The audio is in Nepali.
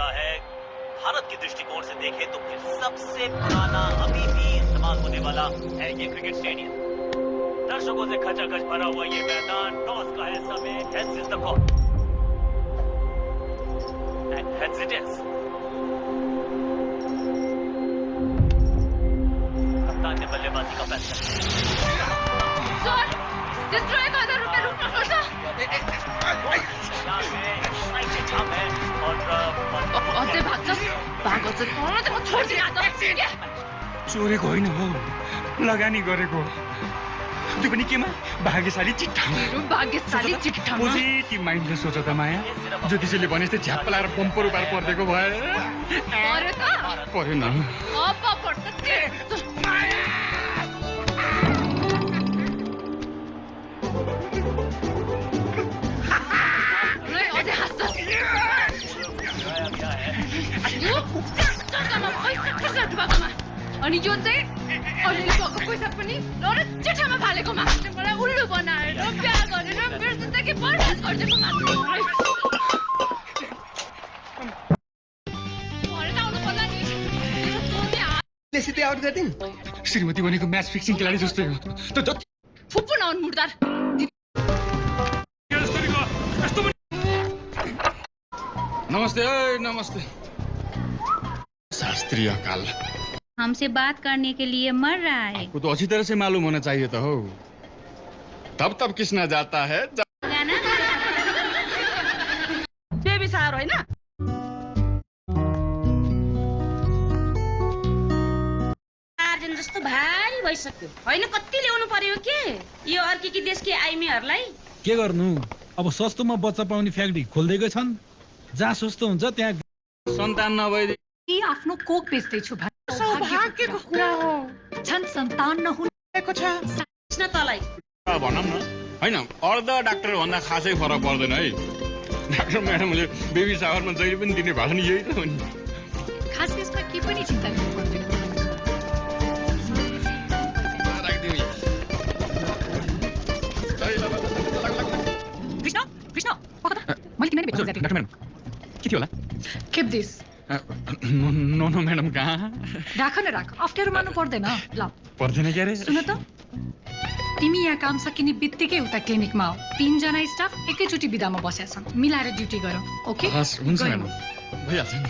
रहा है। भारत के दृष्टिकोण से देखें तो फिर सबसे पुराना अभी भी इस्तेमाल होने वाला है ये क्रिकेट स्टेडियम। दर्शकों से खचाखच भरा हुआ ये मैदान, टॉस का है समय, heads is the call and heads it is. कप्तान ने बल्लेबाजी का फैसला किया। चोरेको होइन हो, लगानी गरेको। त्यो पनि केमा? भाग्यशाली चिट्ठामा। भाग्यशाली चिट्ठामा। पोजिटिभ माइन्डले सोच त माया। ज्योतिषीले भने जस्तै झ्याप्प लाएर बम्पर उपार पर्दिएको भए पर्यो न। अनि यो चाहिँ अलिअलि भएको पैसा पनि एउटा चिठामा फालेकोमा मलाई उल्लु बनाएर बिहा गरेर मेरो जिन्दगी बर्बाद गरिदिएको सिधै आउट गर्दिन्। श्रीमती भनेको म्याच फिक्सिङ खेलाडी जस्तै हो। फुप्पु नहुन् मुर्दार। नमस्ते नमस्ते। शास्त्रीय काल हमसे बात करने के लिए मर रहा है। आपको तो अच्छी तरह से मालूम होना चाहिए तो हो। तब किसना जाता है बेबी सार होइन आर्जन जस्तो भारी भइसक्यो होइन। कति ल्याउनु पर्यो के यो अर्की देशकी आइमीहरूलाई? के गर्नु अब, सस्तोमा बच्चा पाउने फ्याक्ट्री खोल्दैकै छन्। जहाँ सस्तो हुन्छ त्यहाँ सन्तान नभए आफ्नो कोक बेच्दैछु। सौभाग्यको कुरा हो। झन् सन्तान नहुनेको छ न तलाई भनौँ न होइन। अर्ध डाक्टर भन्दा खासै फरक पर्दैन है। डाक्टर म्याडमले बेबी सावरमा जहिले पनि दिने भएको नि यही त हो नि। खास यसमा के पनि चिन्ता गर्नु पर्दैन। कृष्ण कृष्ण मैले तिमीले भेट्छु डाक्टर म्याडम के थियो होला? Keep this. No no madam कहाँ? राख न राख, अप्ठ्यारो मान्नु पर्दैन। ल पर्दैन के अरे? सुन त, तिमी यहाँ काम सकिने बित्तिकै उता क्लिनिकमा आऊ। 3 जना स्टाफ एकैचोटि बिदामा बसेका छन्। मिलाएर ड्युटी गरौँ। ओके? हस् हुन्छ म्याडम, भइहाल्छ नि।